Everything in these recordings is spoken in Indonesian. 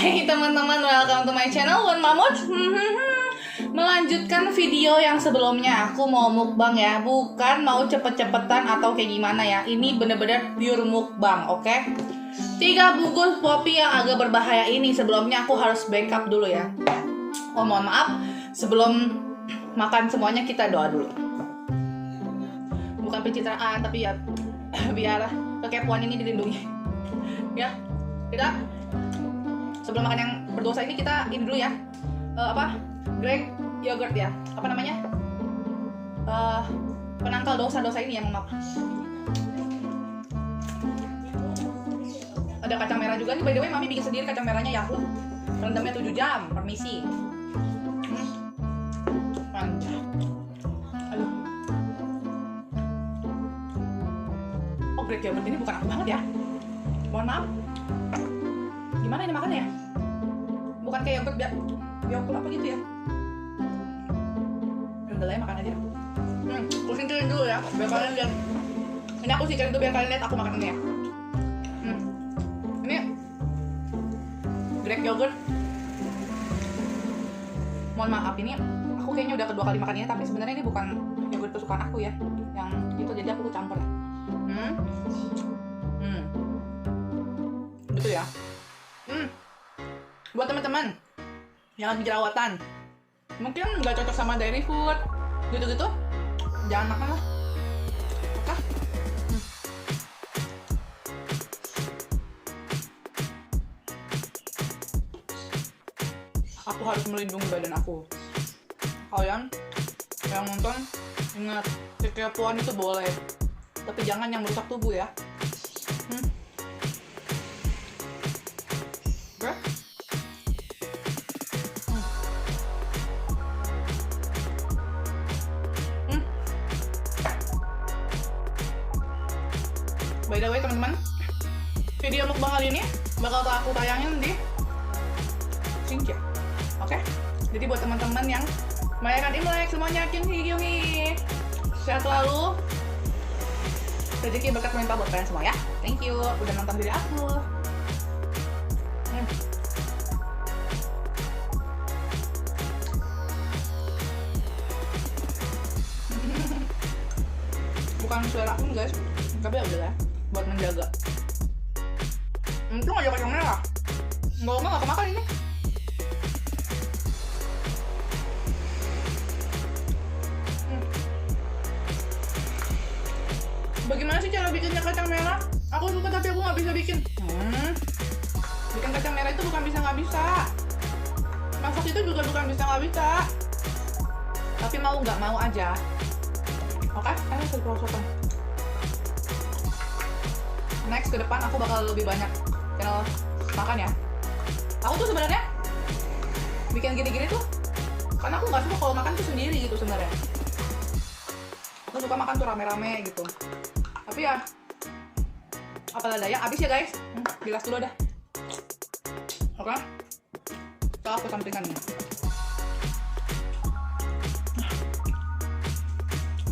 Hai teman-teman, welcome to my channel Wan Mamut. Melanjutkan video yang sebelumnya. Aku mau mukbang ya, bukan mau cepet-cepetan atau kayak gimana ya. Ini bener-bener pure mukbang, oke? 3 bungkus kopi yang agak berbahaya ini. Sebelumnya aku harus backup dulu ya. Oh mohon maaf, sebelum makan semuanya kita doa dulu. Bukan pencitraan, tapi ya biar kekepoan ini dilindungi. Ya, kita sebelum makan yang berdosa ini kita ini dulu ya. Greek yogurt ya. Apa namanya? Penangkal dosa-dosa ini ya, maaf. Ada kacang merah juga nih, by the way mami bikin sendiri kacang merahnya ya. Rendamnya 7 jam, permisi. Mantap. Aduh. Oh, Greek yogurt ini bukan aku banget ya. Mohon maaf. Gimana ini makannya ya? Bukan kayak yogurt yogurt apa gitu ya? Udah lah ya, makan aja. Aku singkirin dulu ya, biar kalian lihat. Ini aku singkirin dulu biar kalian lihat aku makan ini ya. Ini Greek yogurt. Mohon maaf, ini aku kayaknya udah kedua kali makannya, tapi sebenarnya ini bukan yogurt kesukaan aku ya. Yang itu jadi aku campur ya. Betul ya. Buat teman-teman yang lagi jerawatan, mungkin nggak cocok sama dairy food gitu-gitu, jangan makan lah. Oke? Aku harus melindungi badan aku. Kalian yang nonton ingat, kekepoan itu boleh, tapi jangan yang merusak tubuh ya. Oke? By the way teman-teman, video mukbang kali ini bakal aku tayangin di Singkia. Oke? Jadi buat teman-teman yang merayakan Imlek semuanya Kyunhee sehat selalu, rezeki berkat melimpah buat kalian semua ya. Thank you udah nonton video aku. Bukan suara aku guys, tapi ya udah lah, buat menjaga. Untung aja kacang merah, nggak lama nggak kemakan ini. Bagaimana sih cara bikinnya kacang merah? Aku suka tapi aku nggak bisa bikin. Bikin kacang merah itu bukan bisa nggak bisa. Masak itu juga bukan bisa nggak bisa. Tapi mau nggak mau aja. Oke, ini satu prosotan. Next ke depan aku bakal lebih banyak channel makan ya. Aku tuh sebenarnya bikin gini-gini tuh karena aku nggak suka kalau makan tuh sendiri gitu sebenarnya. Aku suka makan tuh rame-rame gitu. Tapi ya apalah daya, habis ya guys. Bilas dulu dah. Oke. So aku sampingkan nih.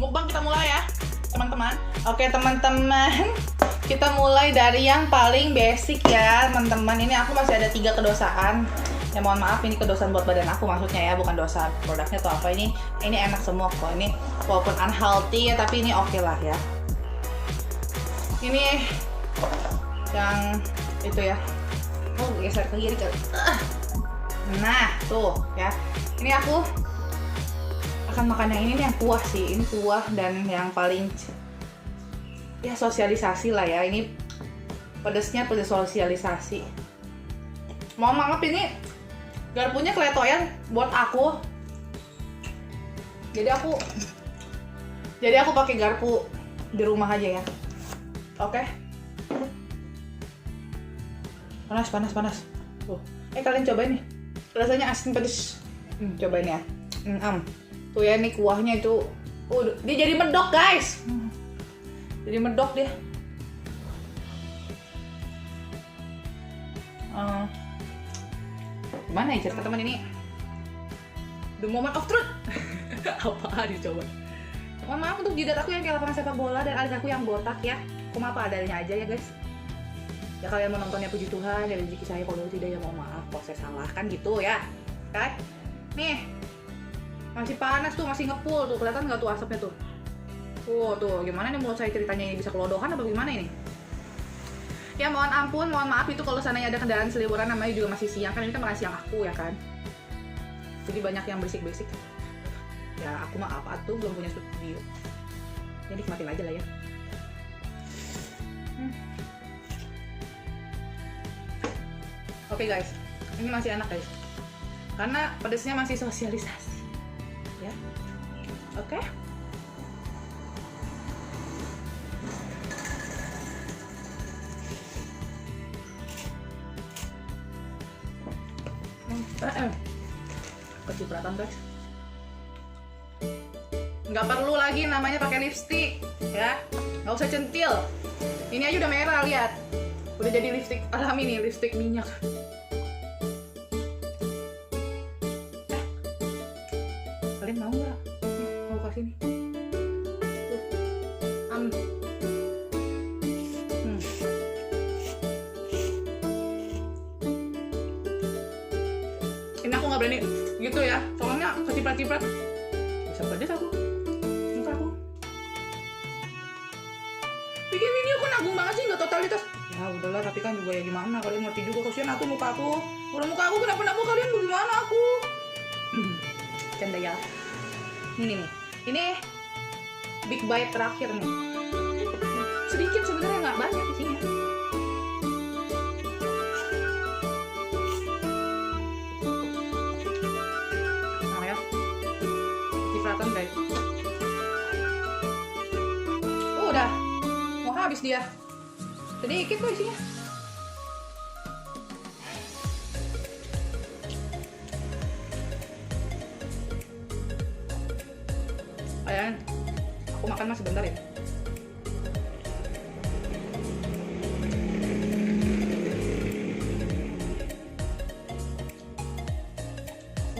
Mukbang kita mulai ya teman-teman. Oke teman-teman, kita mulai dari yang paling basic ya teman-teman. Ini aku masih ada 3 kedosaan. Ya mohon maaf, ini kedosaan buat badan aku maksudnya ya, bukan dosa produknya atau apa. Ini enak semua kok. Ini walaupun unhealthy ya, tapi ini oke lah ya. Ini yang itu ya. Oh geser ke kiri kan. Nah tuh ya. Ini aku akan makan yang ini nih, yang kuah sih. Ini kuah dan yang paling ya sosialisasi lah ya. Ini pedesnya pedes sosialisasi. Mohon maaf ini garpunya keletoyan buat aku. Jadi aku pakai garpu di rumah aja ya. Oke. Panas. Tuh. Kalian cobain nih. Rasanya asin pedes. Cobain ya. Tuh ya, nih kuahnya itu dia jadi medok guys. Jadi medok dia. Gimana ya cerita teman ini? The moment of truth. Apa dicoba? Mohon maaf untuk jidat aku yang kayak lapangan sepak bola dan alis aku yang botak ya. Aku apa adanya aja ya guys. Ya kalian mau nontonnya puji Tuhan, ya rezeki saya, kalau tidak ya mau maaf kalau saya salah, kan gitu ya. Kan? Nih. Masih panas tuh, masih ngepul tuh, kelihatan nggak tuh asapnya tuh? Tuh, gimana nih mulut saya ceritanya ini bisa kelodohan apa gimana ini? Ya mohon ampun, mohon maaf itu kalau sananya ada kendaraan seliburan, namanya juga masih siang kan, ini kan makan siang aku ya kan. Jadi banyak yang berisik-berisik. Ya aku maaf, tuh belum punya studio. Ya nikmatin aja lah ya. Oke guys, ini masih enak guys. Karena pedasnya masih sosialisasi. Ya. Oke. Kecipratan guys. Nggak perlu lagi namanya pakai lipstick ya, nggak usah centil. Ini aja udah merah, lihat, udah jadi lipstick alami nih, lipstick minyak. Kalian mau nggak? Mau kasih nih. Ini aku nggak berani gitu ya, soalnya keciprat-ciprat bisa pedes aku. Muka aku bikin video kok nanggung banget sih, nggak totalitas. Ya udahlah, tapi kan juga ya gimana, kalian ngerti juga, kasihan aku muka aku. Kalau muka aku kenapa-napa kalian bagaimana aku? Canda ya. Ini big bite terakhir nih. Sedikit sebenarnya, nggak banyak isinya. Nah ya, cipratan guys. Udah mau habis dia. Sedikit kok isinya. Ayan, aku makan mas sebentar ya.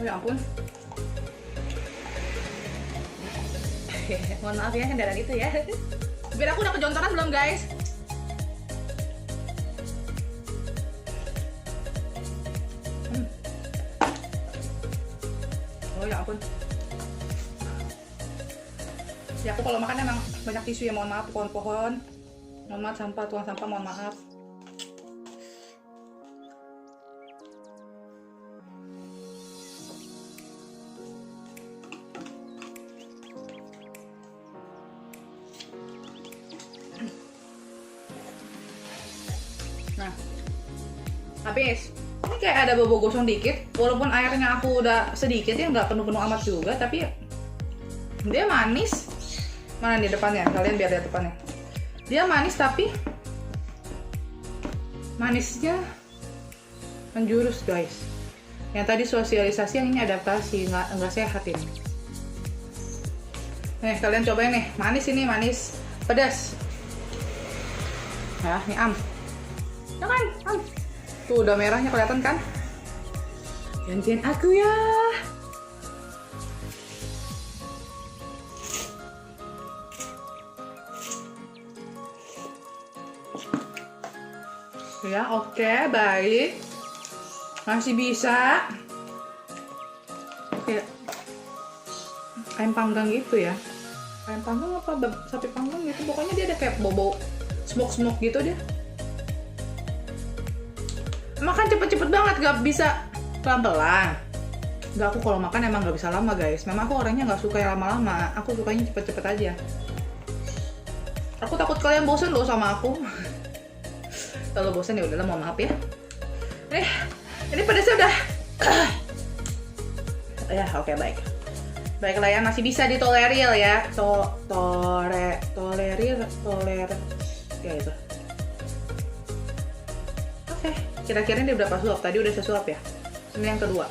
Oh ya ampun. Mohon maaf ya kendaraan itu ya. Biar aku udah kejontoran belum guys? Oh ya ampun. Ya aku kalau makan emang banyak tisu ya, mohon maaf, pohon-pohon, mohon maaf, sampah, tuang sampah, mohon maaf. Nah, habis. Ini kayak ada bobo gosong dikit, walaupun airnya aku udah sedikit ya, nggak penuh-penuh amat juga, tapi dia manis. Mana di depannya? Kalian biar lihat depannya. Dia manis tapi manisnya menjurus guys. Yang tadi sosialisasi, yang ini adaptasi, nggak sehat ini. Nih kalian cobain nih, manis ini, manis, pedas. Ya, nih ya kan, tuh udah merahnya kelihatan kan? Gantian aku ya. Ya oke, baik, masih bisa. Kayak ayam panggang gitu ya, ayam panggang apa sapi panggang gitu, pokoknya dia ada kayak bobo smoke gitu dia. Makan cepet-cepet banget, gak bisa pelan-pelan. Gak, aku kalau makan emang gak bisa lama guys. Memang aku orangnya gak suka yang lama-lama, aku sukanya cepet-cepet aja. Aku takut kalian bosen loh sama aku. Kalau bosan ya udahlah, mohon maaf ya. Ini pedasnya udah. Ya oke, baik. Baiklah ya, masih bisa ditolerir ya. Tolerir ya itu. Oke, kira-kira ini berapa suap? Tadi udah sesuap ya. Ini yang kedua.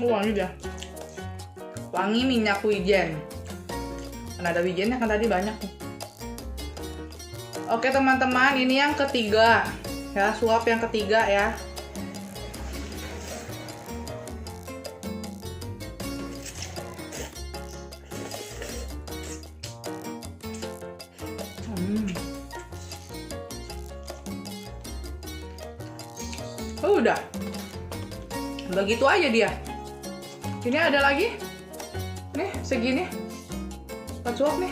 Wangi dia, wangi minyak wijen. Kan ada wijennya kan tadi banyak nih. Oke teman-teman, ini yang ketiga ya, suap yang ketiga ya. Udah. Begitu aja dia. Ini ada lagi. Nih, segini. 4 suap nih.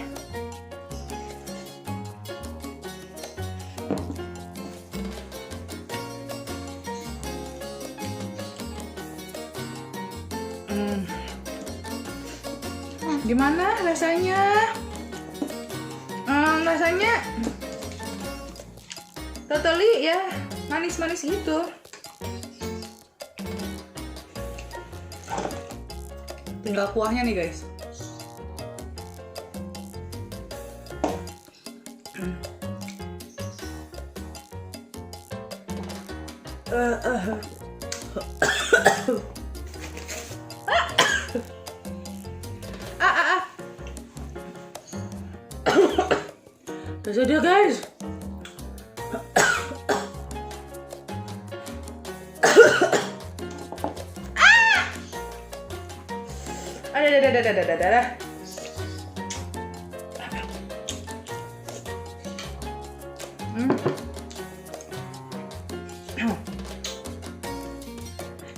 Gimana rasanya? Rasanya totally ya manis-manis gitu. Tinggal kuahnya nih guys. Terus dia guys. Ada.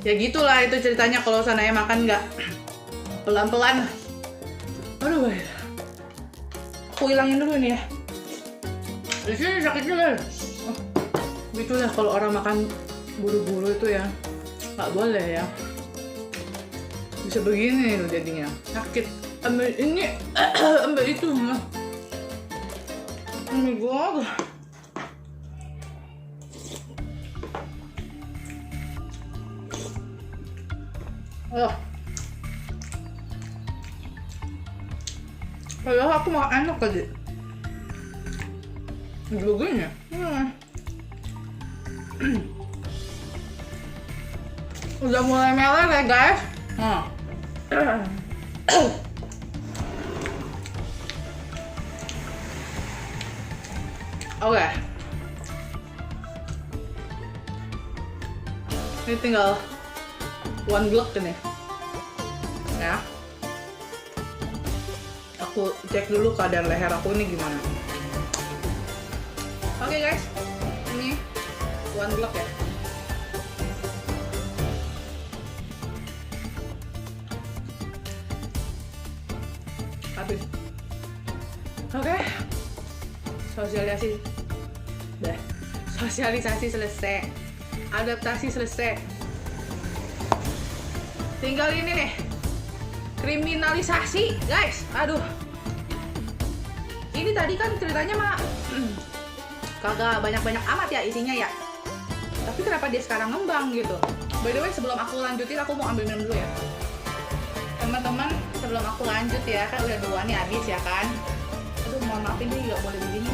Ya gitulah itu ceritanya kalau sananya makan nggak pelan-pelan. Aduh, aku hilangin dulu nih ya. Di sini sakitnya kan. Gitu ya kalau orang makan buru-buru itu ya nggak boleh ya. Bisa begini loh jadinya sakit. Ambil ini, ambil itu. Oh my god. Padahal aku mau enak tadi. Begini. Udah mulai meleleh ya guys. Oke. Ini tinggal one glok ini. Ya. Aku cek dulu keadaan leher aku ini gimana. Oke guys, ini one glok ya. Habis. Oke. Sosialisasi selesai. Adaptasi selesai. Tinggal ini nih. Kriminalisasi, guys. Aduh. Ini tadi kan ceritanya mah kagak banyak-banyak amat ya isinya ya. Tapi kenapa dia sekarang ngembang gitu? By the way, sebelum aku lanjutin, aku mau ambil minum dulu ya. Teman-teman, sebelum aku lanjut ya, kan udah 2 nih habis ya kan. Aduh, mohon maaf ini nggak boleh begini.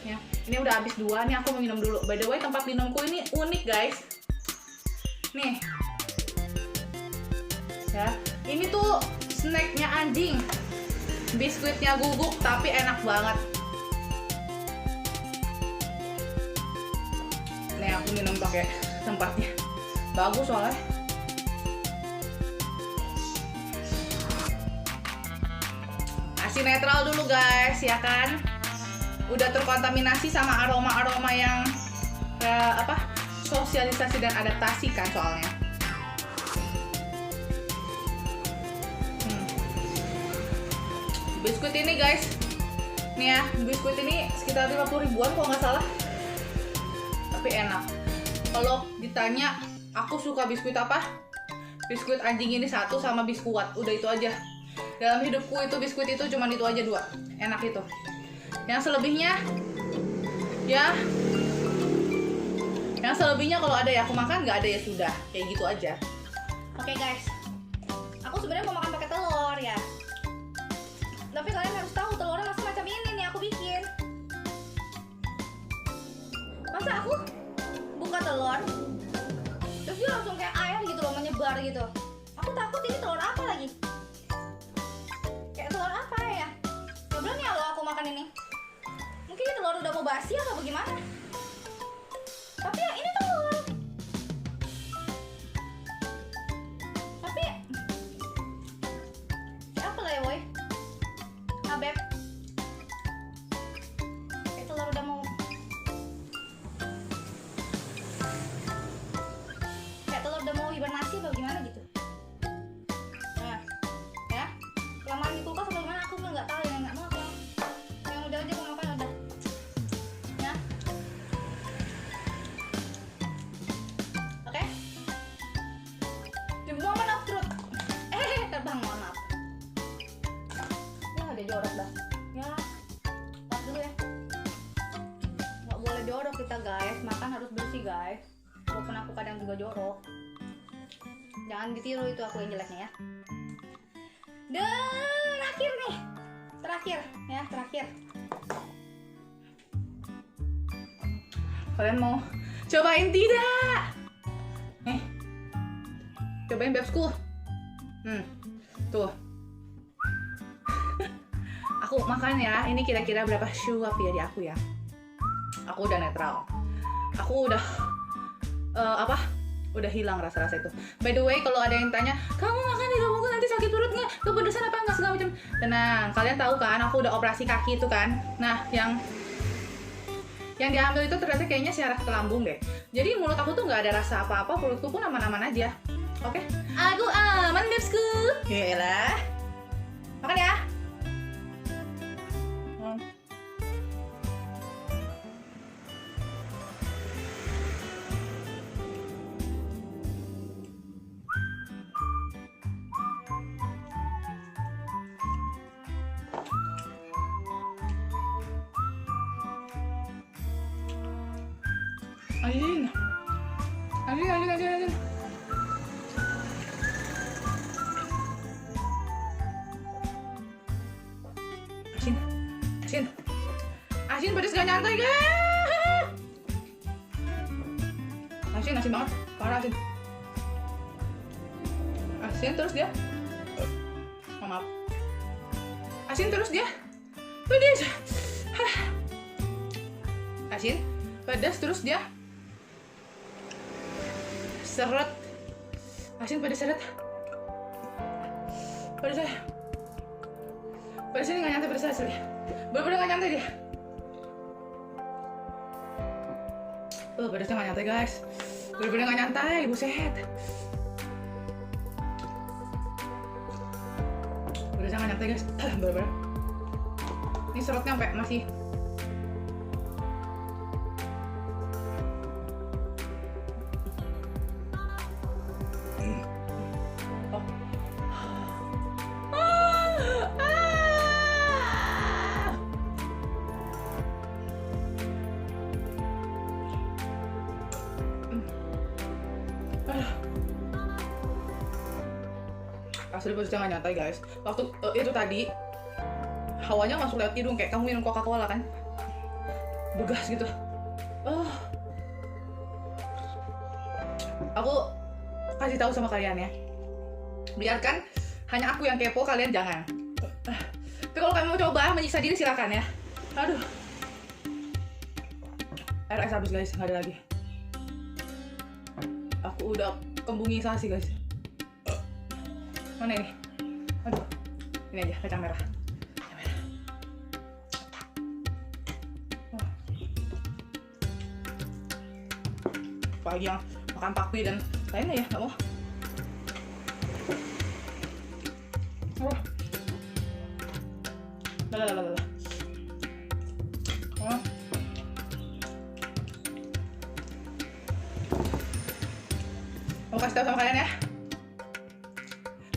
Ya, ini udah habis 2 nih, aku mau minum dulu. By the way, tempat minumku ini unik guys. Nih. Ya, ini tuh snacknya anjing. Biskuitnya guguk tapi enak banget. Nih aku minum pakai tempatnya. Bagus soalnya. Kasih netral dulu guys, ya kan? Udah terkontaminasi sama aroma-aroma yang sosialisasi dan adaptasi kan soalnya. Biskuit ini guys, nih ya, biskuit ini sekitar 50 ribuan kalau nggak salah. Tapi enak. Kalau ditanya aku suka biskuit apa? Biskuit anjing ini 1 sama biskuat, udah itu aja. Dalam hidupku itu biskuit itu cuma itu aja 2, enak itu. Yang selebihnya, ya, yang selebihnya kalau ada ya aku makan, nggak ada ya sudah, kayak gitu aja. Oke guys, aku sebenarnya mau makan pakai telur ya. Tapi kalian harus tahu telurnya masih macam ini nih aku bikin. Masa aku buka telur, terus dia langsung kayak air gitu loh, menyebar gitu. Aku takut ini telur apa lagi? Kayak telur apa ya? Gak berani ya lo aku makan ini. Mungkin ini telur udah mau basi atau bagaimana? Tapi ya ini telur. Tapi apa lah ya woy? Beb, kayak telur udah mau. juga jorok. Jangan ditiru, itu aku yang jeleknya ya. Terakhir nih. Terakhir. Kalian mau cobain tidak? Nih. Cobain babesku. Tuh. Aku makan ya. Ini kira-kira berapa suap ya di aku ya? Aku udah netral. Aku udah udah hilang rasa-rasa itu. By the way, kalau ada yang tanya, kamu makan di rumahku nanti sakit perut nggak? Kepedesan apa nggak segala macam? Tenang, kalian tahu kan? Aku udah operasi kaki itu kan. Nah, yang diambil itu ternyata kayaknya syaraf ke lambung deh. Jadi mulut aku tuh nggak ada rasa apa-apa, perutku pun aman-aman aja. Oke? Aku aman, babesku. Yaelah. Makan ya. Asin. Asin pedes gak nyantai guys. Asin banget, parah asin. Asin terus dia. Maaf. Asin terus dia. Pedes. Asin, pedas terus dia. Seret. Asin pedas seret. Pedas saya. Pedas ini gak nyantai, pedas hasilnya. Bener-bener gak nyantai dia. Pedasnya gak nyantai guys. Bener-bener gak nyantai, buset. Pedasnya gak nyantai guys. Bener-bener. Ini serotnya sampai masih. Asli pedasnya gak nyantai guys. Waktu itu tadi hawanya masuk lewat hidung, kayak kamu minum Coca-Cola kan, begas gitu. Aku kasih tahu sama kalian ya, biarkan hanya aku yang kepo, kalian jangan. Tapi kalau kalian mau coba menyiksa diri silakan ya. Aduh, air es habis guys, nggak ada lagi. Aku udah kembungisasi guys. Mana ini? Aduh, ini aja kacang merah. Apalagi yang makan pakpi dan lainnya ya, nggak mau. Lalalala. Mau kasih tahu sama kalian ya.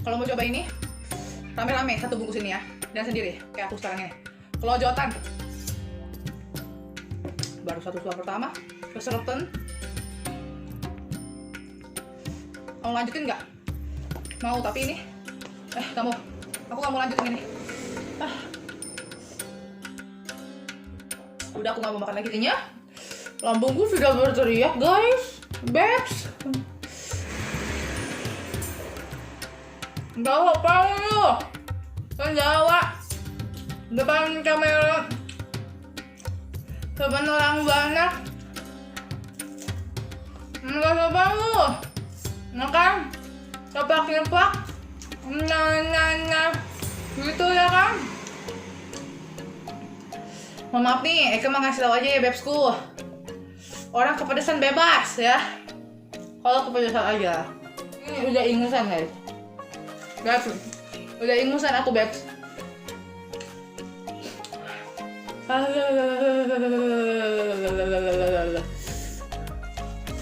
Kalau mau coba ini, rame-rame satu bungkus ini ya, dan sendiri kayak aku sekarang ini. Kelojotan. Baru satu suap pertama, keseretan. Mau lanjutin nggak? Mau, tapi ini nggak mau. Aku nggak mau lanjutin ini. Udah, aku nggak mau makan lagi ininya. Lambungku sudah berteriak guys. Babes, bawa apa lu? Kan Jawa depan kamera depan orang banyak. Enggak coba lu. Nah kan, cepak-cepak. Nah. Gitu ya kan? Maaf nih, Eka mah ngasih tau aja ya babesku. Orang kepedesan bebas ya. Kalau kepedesan aja. Ini udah ingusan guys. Babes, udah ingusan aku babes.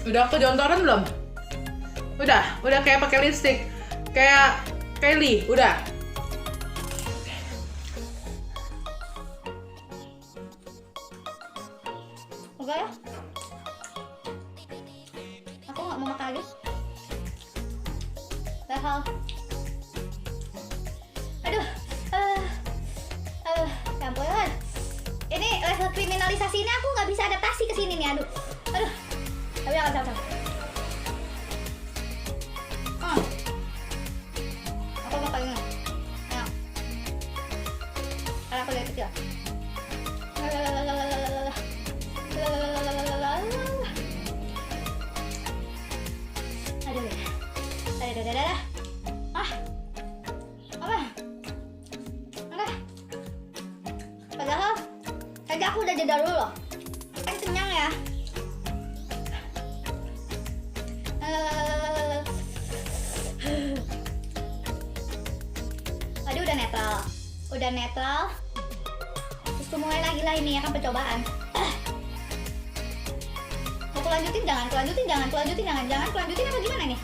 Udah kejontoran belum? Udah kayak pakai lipstick, kayak Kylie, udah. Oke ya? Aku nggak mau makan lagi. padahal. Aduh, ya ampun. Ini level kriminalisasi ini aku nggak bisa adaptasi ke sini nih, aduh. Tapi jangan. Aku mau kali ini. Ayo. Karena aku dari kecil. Aduh. Padahal tadi aku udah jeda dulu loh. Kan kenyang ya. Aduh, udah netral. Terus mulai lagi lah ini ya kan percobaan. Mau kelanjutin jangan kelanjutin apa gimana nih?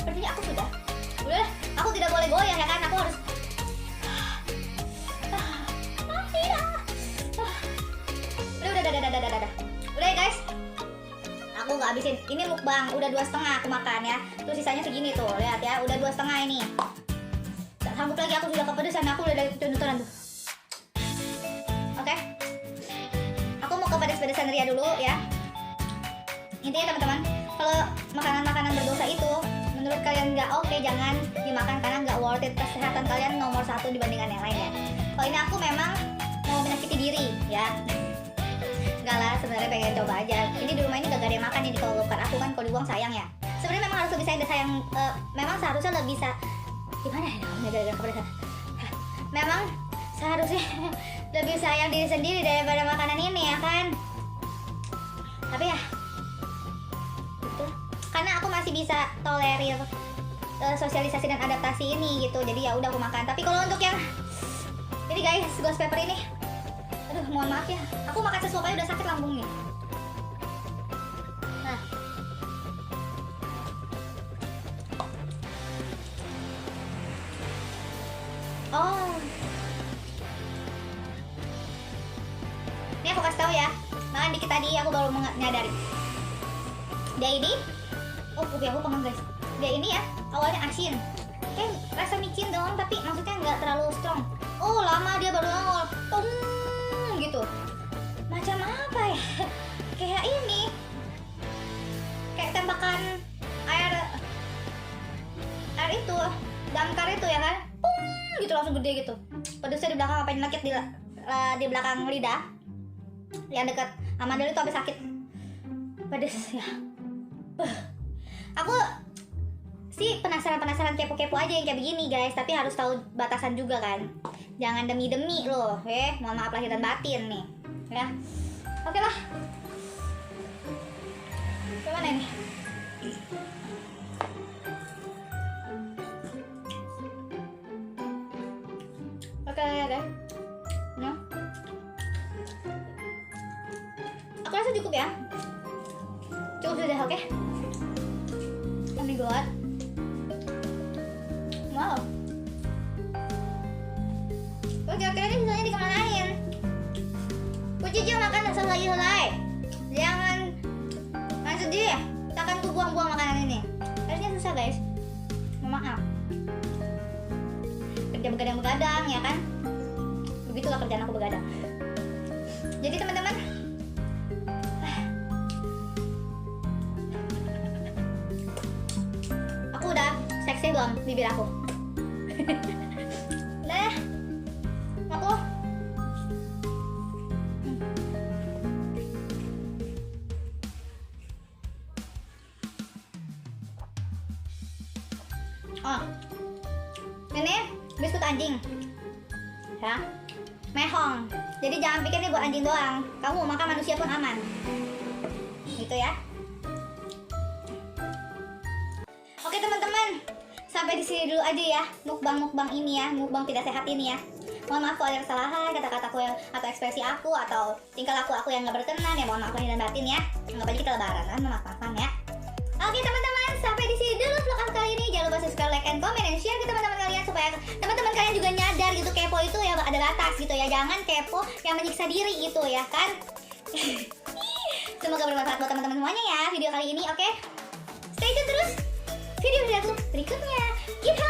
Sepertinya aku sudah. Udah, aku tidak boleh goyang ya kan, aku harus. Udah ya guys, aku nggak habisin. Ini mukbang, udah 2,5 aku makan ya. Tuh sisanya segini tuh, lihat ya, udah 2,5 ini. Gak sanggup lagi, aku sudah kepedesan, aku udah dari tuntutan tuh. Oke, aku mau ke pedes-pedesan Ria dulu ya. Intinya teman-teman, kalau makanan-makanan berdosa itu menurut kalian nggak oke, jangan dimakan karena nggak worth it. Kesehatan kalian nomor 1 dibandingkan yang lain ya. Kalau ini aku memang mau menyakiti diri ya. Enggak lah, sebenarnya pengen coba aja. Ini di rumah ini gak ada yang makan ini, kalau bukan aku kan, kalau dibuang sayang ya. Sebenarnya memang harus lebih sayang, memang seharusnya lebih gimana ya namanya gara-gara kepedesan. Memang seharusnya lebih sayang diri sendiri daripada makanan ini ya kan. Tapi ya gitu. Karena aku masih bisa tolerir sosialisasi dan adaptasi ini gitu. Jadi ya udah aku makan. Tapi kalau untuk yang ini guys, ghost pepper ini, aduh mohon maaf ya, aku makan sesuatu aja udah sakit lambungnya. Nah, oh, ini aku kasih tahu ya, makan dikit tadi aku baru menyadari. Dia ini, oh kopi aku pengen guys. Dia ini ya, awalnya asin, rasa micin doang, tapi maksudnya nggak terlalu strong. Oh lama dia baru nongol, gitu. Macam apa ya? Kayak ini, kayak tembakan air itu, damkar itu ya kan? Gitu langsung gede gitu. Pedesnya di belakang, apa yang sakit di belakang lidah, yang dekat amandel itu sampai sakit. Pedes ya. Aku sih penasaran kepo-kepo aja yang kayak begini guys, tapi harus tahu batasan juga kan. Jangan demi-demi loh, mohon maaf lahir dan batin nih, ya. Oke lah. Gimana ini? Oke ya guys. Nah, aku rasa cukup ya. Cukup sudah, oke? Ini buat. Wow. Kira-kira ini sisanya dikemanain? Kucicil makan selai-selai. Jangan sedih. Takkan ku buang-buang makanan ini. Harusnya susah guys. Maaf. Kerja begadang-begadang ya kan? Begitulah kerjaan aku begadang. Jadi teman-teman, aku udah seksi belum bibir aku? Nah, aku ini biskuit anjing ya, mehong. Jadi jangan pikir ini buat anjing doang, kamu makan manusia pun aman gitu ya. Oke teman-teman, sampai di sini dulu aja ya mukbang ini ya, mukbang tidak sehat ini ya. Mohon maaf kalau ada kesalahan, kata-kataku yang atau ekspresi aku atau tingkah laku aku yang nggak berkenan ya, mohon maaf lahir dan batin ya. Anggap aja kita lebaran kan, maaf-maafan ya. Oke teman-teman, sampai di sini dulu vlog aku kali ini. Jangan lupa subscribe, like, and comment, and share ke teman-teman kalian supaya teman-teman kalian juga nyadar gitu, kepo itu ya ada batas gitu ya. Jangan kepo yang menyiksa diri itu ya kan. Semoga bermanfaat buat teman-teman semuanya ya video kali ini. Oke, stay tune terus video dari aku berikutnya. Keep